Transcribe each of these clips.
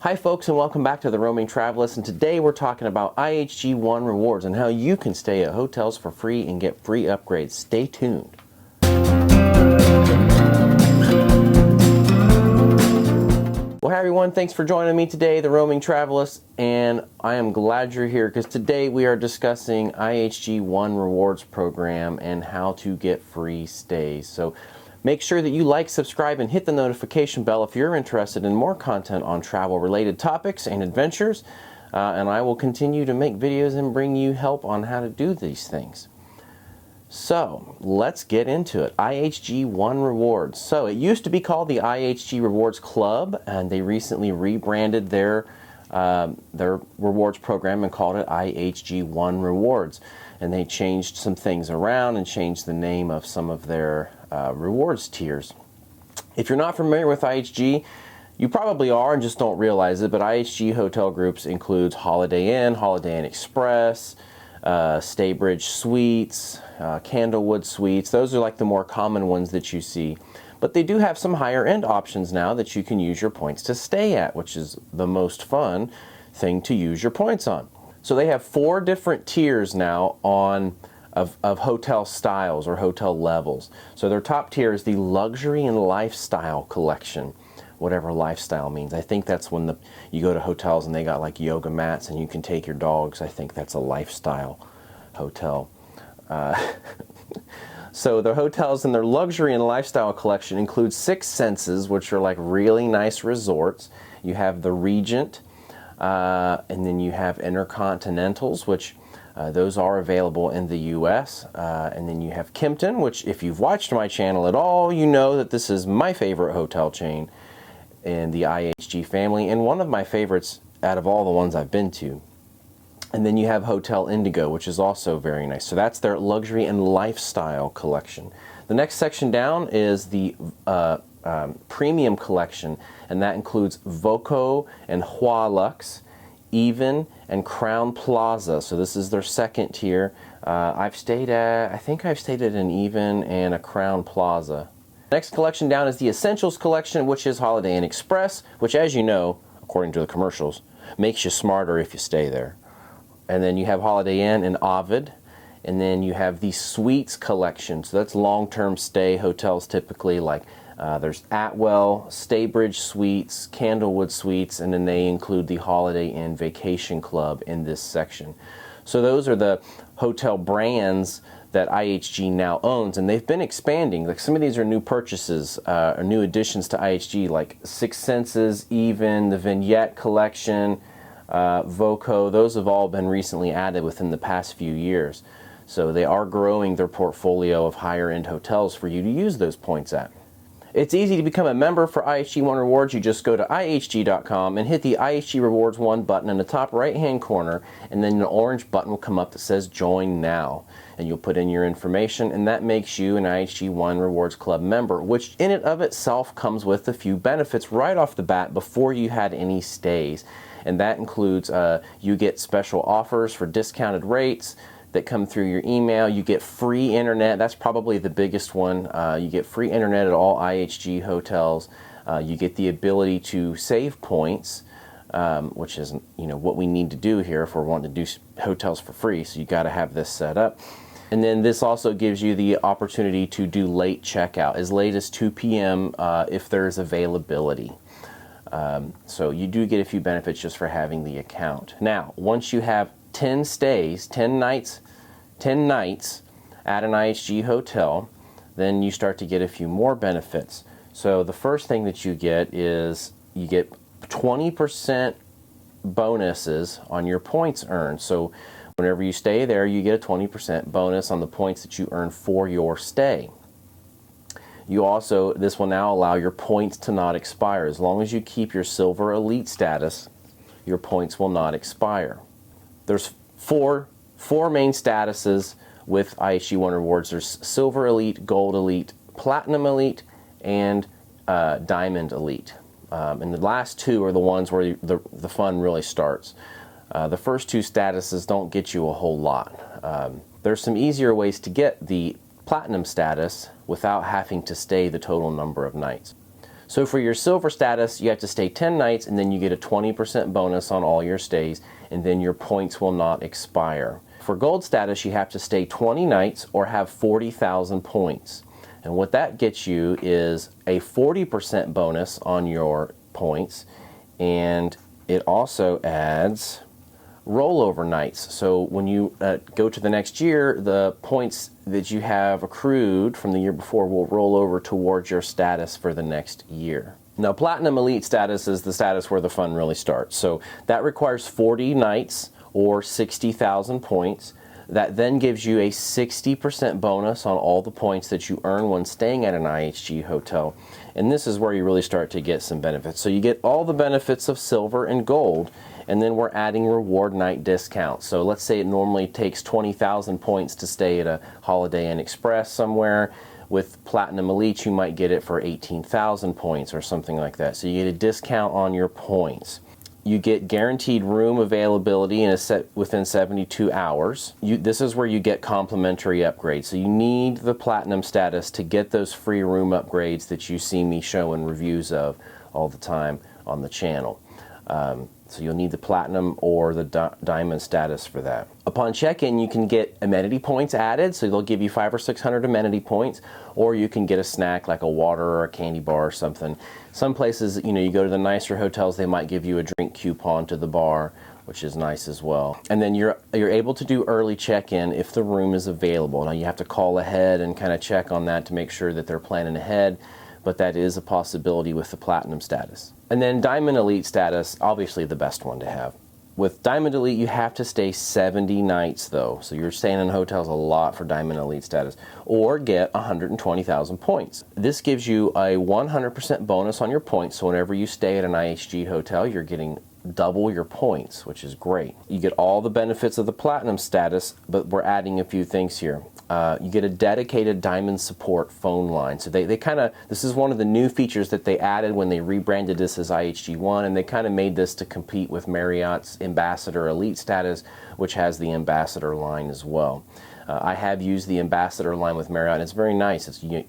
Hi folks, and welcome back to The Roaming Travelist, and today we're talking about IHG One Rewards and how you can stay at hotels for free and get free upgrades. Stay tuned. Well, hi everyone, thanks for joining me today, The Roaming Travelist, and I am glad you're here because today we are discussing IHG One Rewards program and how to get free stays. So make sure that you like, subscribe, and hit the notification bell if you're interested in more content on travel-related topics and adventures, and I will continue to make videos and bring you help on how to do these things. So let's get into it. IHG One Rewards. So it used to be called the IHG Rewards Club, and they recently rebranded their rewards program and called it IHG One Rewards. And they changed some things around and changed the name of some of their rewards tiers. If you're not familiar with IHG, you probably are and just don't realize it, but IHG Hotel Groups includes Holiday Inn Express, Staybridge Suites, Candlewood Suites. Those are like the more common ones that you see. But they do have some higher end options now that you can use your points to stay at, which is the most fun thing to use your points on. So they have 4 different tiers now of hotel styles or hotel levels. So their top tier is the Luxury and Lifestyle Collection, whatever lifestyle means. I think that's when you go to hotels and they got like yoga mats and you can take your dogs. I think that's a lifestyle hotel. So the hotels in their Luxury and Lifestyle Collection include 6 Senses, which are like really nice resorts. You have the Regent, and then you have Intercontinentals, which those are available in the US. And then you have Kimpton, which if you've watched my channel at all, you know that this is my favorite hotel chain in the IHG family, and one of my favorites out of all the ones I've been to. And then you have Hotel Indigo, which is also very nice. So that's their Luxury and Lifestyle Collection. The next section down is the Premium Collection, and that includes Voco and Hualux, Even, and Crown Plaza. So this is their second tier. I think I've stayed at an Even and a Crown Plaza. Next collection down is the Essentials Collection, which is Holiday Inn Express, which, as you know, according to the commercials, makes you smarter if you stay there. And then you have Holiday Inn and Ovid. And then you have the Suites Collection. So that's long-term stay hotels typically, like there's Atwell, Staybridge Suites, Candlewood Suites, and then they include the Holiday Inn Vacation Club in this section. So those are the hotel brands that IHG now owns, and they've been expanding. Like some of these are new purchases, or new additions to IHG, like 6 Senses, Even, the Vignette Collection, Voco. Those have all been recently added within the past few years. So they are growing their portfolio of higher end hotels for you to use those points at. It's easy to become a member for IHG One Rewards. You just go to IHG.com and hit the IHG Rewards One button in the top right hand corner, and then an orange button will come up that says Join Now. And you'll put in your information, and that makes you an IHG One Rewards Club member, which in and of itself comes with a few benefits right off the bat before you had any stays. And that includes you get special offers for discounted rates that come through your email. You get free internet. That's probably the biggest one. You get free internet at all IHG hotels. You get the ability to save points, which is what we need to do here if we're wanting to do hotels for free. So you got to have this set up. And then this also gives you the opportunity to do late checkout, as late as 2 p.m. If there's availability. So you do get a few benefits just for having the account. Now, once you have 10 stays, 10 nights at an IHG hotel, then you start to get a few more benefits. So the first thing that you get is you get 20% bonuses on your points earned. So whenever you stay there, you get a 20% bonus on the points that you earn for your stay. This will now allow your points to not expire. As long as you keep your Silver Elite status, your points will not expire. There's four main statuses with IHG One Rewards. There's Silver Elite, Gold Elite, Platinum Elite, and Diamond Elite. And the last 2 are the ones where the fun really starts. The first 2 statuses don't get you a whole lot. There's some easier ways to get the Platinum status without having to stay the total number of nights. So for your silver status, you have to stay 10 nights and then you get a 20% bonus on all your stays, and then your points will not expire. For gold status, you have to stay 20 nights or have 40,000 points. And what that gets you is a 40% bonus on your points, and it also adds rollover nights. So when you go to the next year, the points that you have accrued from the year before will roll over towards your status for the next year. Now, Platinum Elite status is the status where the fun really starts. So that requires 40 nights or 60,000 points. That then gives you a 60% bonus on all the points that you earn when staying at an IHG hotel. And this is where you really start to get some benefits. So you get all the benefits of silver and gold, and then we're adding reward night discounts. So let's say it normally takes 20,000 points to stay at a Holiday Inn Express somewhere. With Platinum Elite, you might get it for 18,000 points or something like that. So you get a discount on your points. You get guaranteed room availability within 72 hours. This is where you get complimentary upgrades. So you need the Platinum status to get those free room upgrades that you see me showing reviews of all the time on the channel. So you'll need the Platinum or the Diamond status for that. Upon check-in, you can get amenity points added, so they'll give you 500 or 600 amenity points, or you can get a snack like a water or a candy bar or something. Some places, you go to the nicer hotels, they might give you a drink coupon to the bar, which is nice as well. And then you're able to do early check-in if the room is available. Now you have to call ahead and kind of check on that to make sure that they're planning ahead, but that is a possibility with the Platinum status. And then Diamond Elite status, obviously the best one to have. With Diamond Elite, you have to stay 70 nights though, so you're staying in hotels a lot for Diamond Elite status, or get 120,000 points. This gives you a 100% bonus on your points, so whenever you stay at an IHG hotel, you're getting double your points, which is great. You get all the benefits of the Platinum status, but we're adding a few things here. You get a dedicated Diamond support phone line. So this is one of the new features that they added when they rebranded this as IHG One, and they kind of made this to compete with Marriott's Ambassador Elite status, which has the Ambassador line as well. I have used the Ambassador line with Marriott, and it's very nice.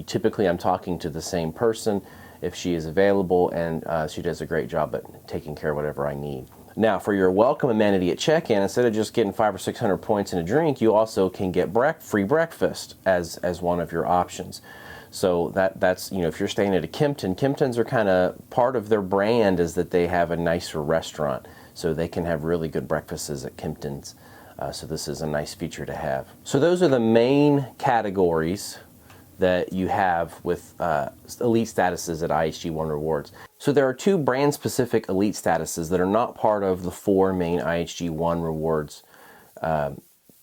Typically I'm talking to the same person if she is available, and she does a great job at taking care of whatever I need. Now, for your welcome amenity at check-in, instead of just getting 500 or 600 points and a drink, you also can get free breakfast as one of your options. So that's if you're staying at a Kimpton, Kimptons are kind of part of their brand is that they have a nicer restaurant, so they can have really good breakfasts at Kimptons. So this is a nice feature to have. So those are the main categories that you have with elite statuses at IHG One Rewards. So there are two brand-specific elite statuses that are not part of the four main IHG One Rewards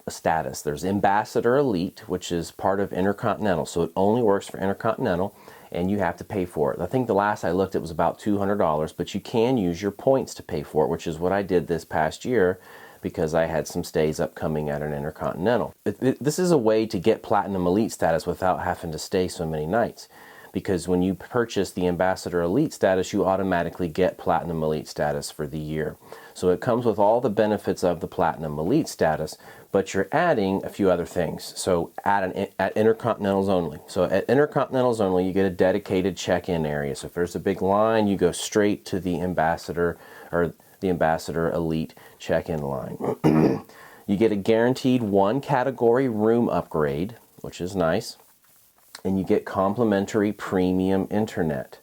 status. There's Ambassador Elite, which is part of Intercontinental, so it only works for Intercontinental, and you have to pay for it. I think the last I looked it was about $200, but you can use your points to pay for it, which is what I did this past year because I had some stays upcoming at an Intercontinental. This is a way to get Platinum Elite status without having to stay so many nights, because when you purchase the Ambassador Elite status, you automatically get Platinum Elite status for the year. So it comes with all the benefits of the Platinum Elite status, but you're adding a few other things. So at Intercontinentals only. So at Intercontinentals only, you get a dedicated check-in area. So if there's a big line, you go straight to the Ambassador or the Ambassador Elite check-in line. You get a guaranteed one category room upgrade, which is nice, and you get complimentary premium internet.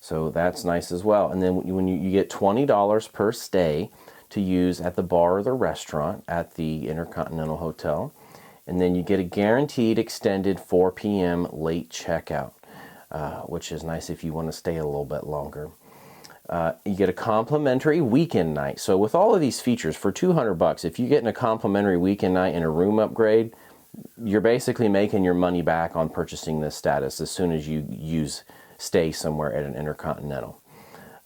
So that's nice as well. And then when you get $20 per stay to use at the bar or the restaurant at the Intercontinental Hotel, and then you get a guaranteed extended 4 p.m. late checkout, which is nice if you want to stay a little bit longer. You get a complimentary weekend night. So with all of these features, for $200, if you get a complimentary weekend night and a room upgrade, you're basically making your money back on purchasing this status as soon as you stay somewhere at an Intercontinental.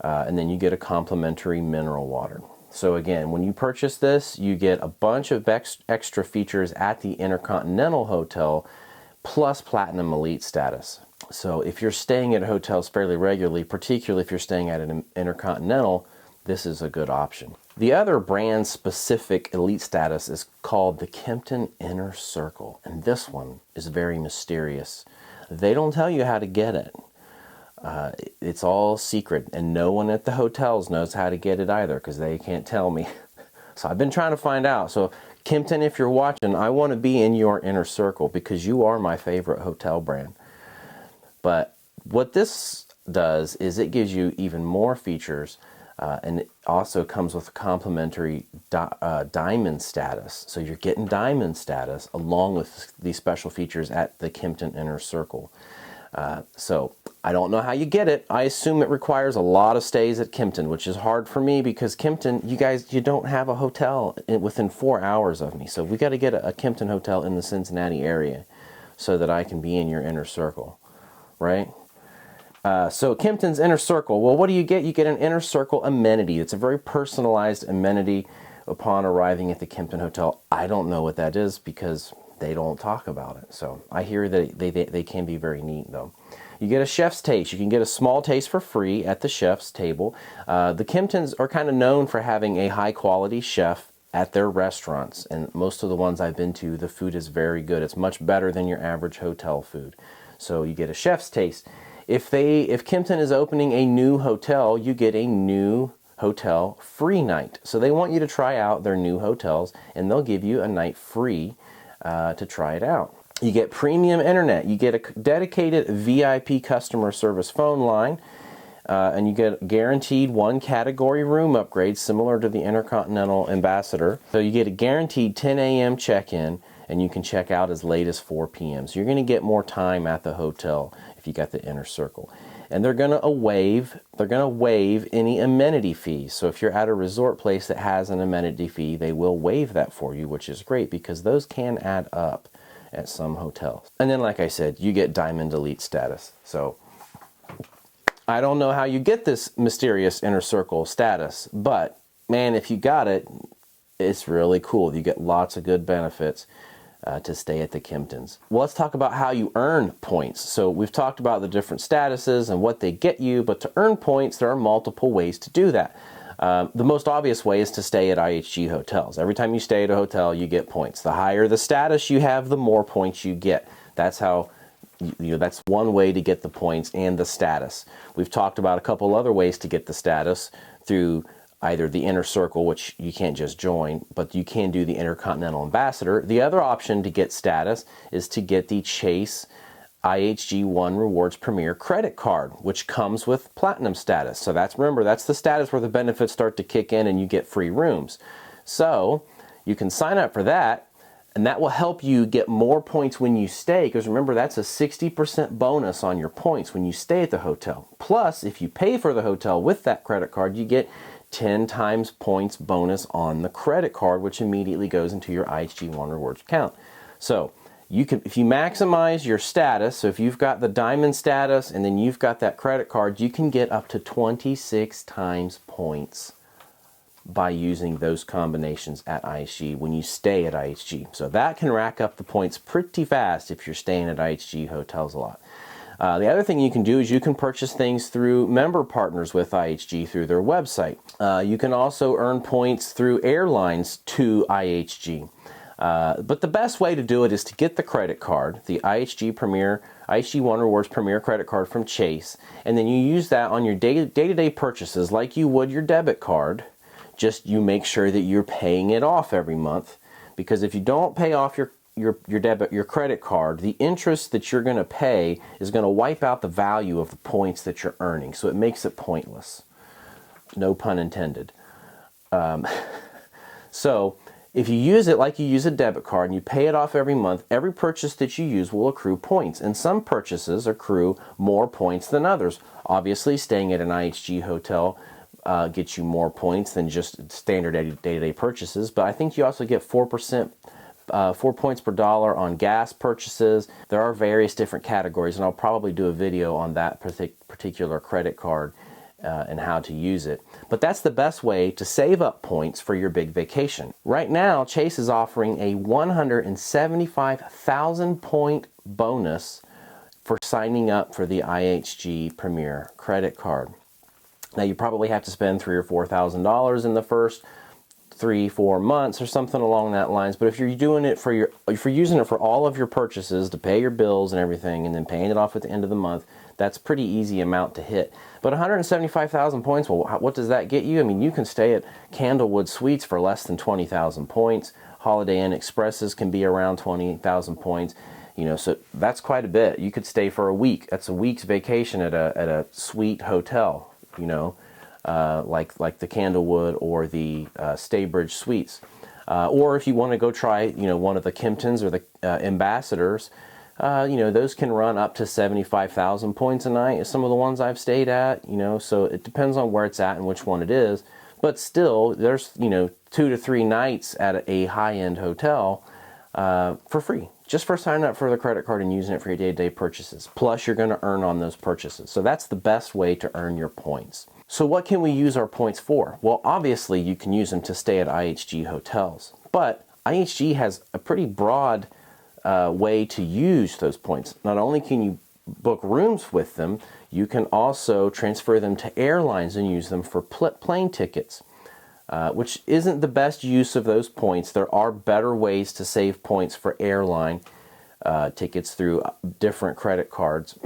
And then you get a complimentary mineral water. So again, when you purchase this, you get a bunch of extra features at the Intercontinental Hotel plus Platinum Elite status. So if you're staying at hotels fairly regularly, particularly if you're staying at an Intercontinental, this is a good option. The other brand-specific elite status is called the Kimpton Inner Circle, and this one is very mysterious. They don't tell you how to get it. It's all secret, and no one at the hotels knows how to get it either because they can't tell me. So I've been trying to find out. So Kimpton, if you're watching, I want to be in your inner circle because you are my favorite hotel brand. But what this does is it gives you even more features, and it also comes with a complimentary diamond status. So you're getting diamond status along with these special features at the Kimpton Inner Circle. So I don't know how you get it. I assume it requires a lot of stays at Kimpton, which is hard for me because Kimpton, you don't have a hotel within 4 hours of me. So we got to get a Kimpton hotel in the Cincinnati area so that I can be in your inner circle, right? So Kimpton's Inner Circle, well, what do you get? You get an Inner Circle amenity. It's a very personalized amenity upon arriving at the Kimpton Hotel. I don't know what that is because they don't talk about it. So I hear that they can be very neat, though. You get a chef's taste. You can get a small taste for free at the chef's table. The Kimptons are kind of known for having a high-quality chef at their restaurants, and most of the ones I've been to, the food is very good. It's much better than your average hotel food. So you get a chef's taste. If Kimpton is opening a new hotel, you get a new hotel free night. So they want you to try out their new hotels, and they'll give you a night free to try it out. You get premium internet. You get a dedicated VIP customer service phone line, and you get guaranteed one category room upgrade similar to the Intercontinental Ambassador. So you get a guaranteed 10 a.m. check-in, and you can check out as late as 4 p.m. So you're going to get more time at the hotel if you got the Inner Circle. And they're going to waive any amenity fees. So if you're at a resort place that has an amenity fee, they will waive that for you, which is great because those can add up at some hotels. And then, like I said, you get Diamond Elite status. So I don't know how you get this mysterious Inner Circle status, but man, if you got it, it's really cool. You get lots of good benefits to stay at the Kimptons. Well, let's talk about how you earn points. So we've talked about the different statuses and what they get you, but to earn points, there are multiple ways to do that. The most obvious way is to stay at IHG Hotels. Every time you stay at a hotel, you get points. The higher the status you have, the more points you get. That's how, that's one way to get the points and the status. We've talked about a couple other ways to get the status through either the Inner Circle, which you can't just join, but you can do the Intercontinental Ambassador. The other option to get status is to get the Chase IHG One Rewards Premier credit card, which comes with platinum status. So remember, that's the status where the benefits start to kick in and you get free rooms. So you can sign up for that, and that will help you get more points when you stay, because remember, that's a 60% bonus on your points when you stay at the hotel. Plus, if you pay for the hotel with that credit card, you get 10 times points bonus on the credit card, which immediately goes into your IHG One Rewards account. So you can, if you maximize your status, so if you've got the diamond status and then you've got that credit card, you can get up to 26 times points by using those combinations at IHG when you stay at IHG. So that can rack up the points pretty fast if you're staying at IHG Hotels a lot. The other thing you can do is you can purchase things through member partners with IHG through their website. You can also earn points through airlines to IHG. But the best way to do it is to get the credit card, the IHG One Rewards Premier credit card from Chase, and then you use that on your day-to-day purchases like you would your debit card. Just you make sure that you're paying it off every month, because if you don't pay off your credit card, the interest that you're going to pay is going to wipe out the value of the points that you're earning. So it makes it pointless. No pun intended. So if you use it like you use a debit card and you pay it off every month, every purchase that you use will accrue points. And some purchases accrue more points than others. Obviously, staying at an IHG hotel gets you more points than just standard day-to-day purchases. But I think you also get 4 points per dollar on gas purchases. There are various different categories, and I'll probably do a video on that particular credit card and how to use it. But that's the best way to save up points for your big vacation. Right now, Chase is offering a 175,000 point bonus for signing up for the IHG Premier credit card. Now, you probably have to spend $3,000 or $4,000 in the first 3-4 months or something along that lines. But if you're doing it if you're using it for all of your purchases to pay your bills and everything, and then paying it off at the end of the month, That's a pretty easy amount to hit. But 175,000 points, well, what does that get you? I mean, you can stay at Candlewood Suites for less than 20,000 points. Holiday Inn Expresses can be around 20,000 points. You know, so that's quite a bit. You could stay for a week. That's a week's vacation at a suite hotel, you know, like the Candlewood or the Staybridge Suites. Or if you want to go try, you know, one of the Kimptons or the Ambassadors, you know, those can run up to 75,000 points a night. Some of the ones I've stayed at, you know, so it depends on where it's at and which one it is. But still, there's, you know, 2 to 3 nights at a high-end hotel for free, just for signing up for the credit card and using it for your day-to-day purchases. Plus, you're going to earn on those purchases. So that's the best way to earn your points. So what can we use our points for? Well, obviously, you can use them to stay at IHG Hotels. But IHG has a pretty broad way to use those points. Not only can you book rooms with them, you can also transfer them to airlines and use them for plane tickets, which isn't the best use of those points. There are better ways to save points for airline tickets through different credit cards.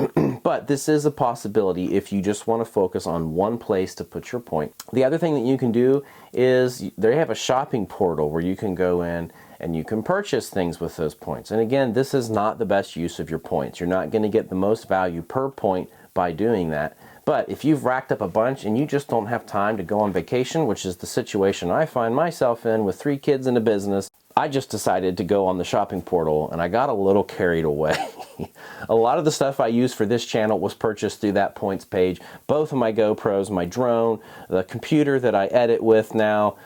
But this is a possibility if you just want to focus on one place to put your point. The other thing that you can do is they have a shopping portal where you can go in and you can purchase things with those points. And again, this is not the best use of your points. You're not going to get the most value per point by doing that. But if you've racked up a bunch and you just don't have time to go on vacation, which is the situation I find myself in with 3 kids and a business, I just decided to go on the shopping portal and I got a little carried away. A lot of the stuff I use for this channel was purchased through that points page. Both of my GoPros, my drone, the computer that I edit with now.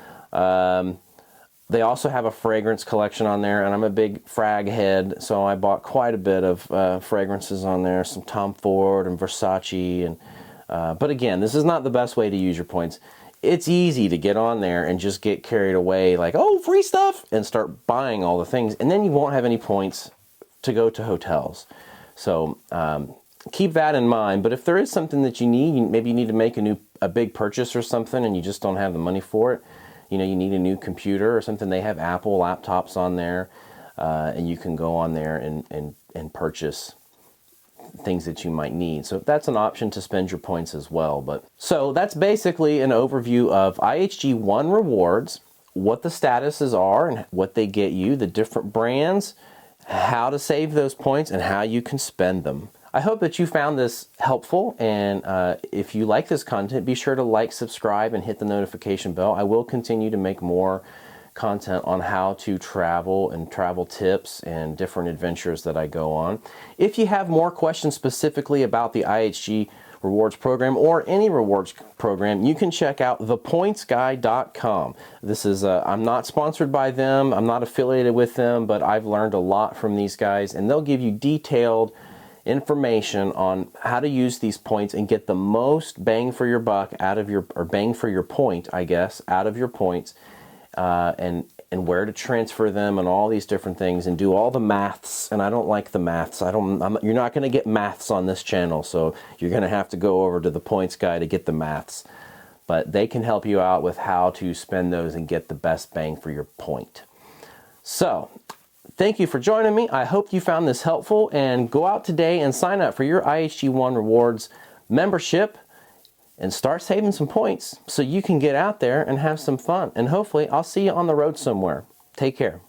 They also have a fragrance collection on there, and I'm a big frag head, so I bought quite a bit of fragrances on there, some Tom Ford and Versace. And but again, this is not the best way to use your points. It's easy to get on there and just get carried away like, oh, free stuff, and start buying all the things, and then you won't have any points to go to hotels. So keep that in mind. But if there is something that you need, maybe you need to make a big purchase or something, and you just don't have the money for it. You know, you need a new computer or something. They have Apple laptops on there, and you can go on there and purchase things that you might need. So that's an option to spend your points as well. But so that's basically an overview of IHG One Rewards, what the statuses are and what they get you, the different brands, how to save those points, and how you can spend them. I hope that you found this helpful, and if you like this content, be sure to like, subscribe, and hit the notification bell. I will continue to make more content on how to travel and travel tips and different adventures that I go on. If you have more questions specifically about the IHG Rewards program or any rewards program, you can check out thepointsguy.com. This is I'm not sponsored by them, I'm not affiliated with them, but I've learned a lot from these guys, and they'll give you detailed information on how to use these points and get the most bang for your buck out of your, or bang for your point, I guess, out of your points, and where to transfer them and all these different things, and do all the maths. And I don't like the maths. You're not going to get maths on this channel, so you're going to have to go over to the Points Guy to get the maths. But they can help you out with how to spend those and get the best bang for your point. So, thank you for joining me. I hope you found this helpful, and go out today and sign up for your IHG One Rewards membership and start saving some points so you can get out there and have some fun. And hopefully I'll see you on the road somewhere. Take care.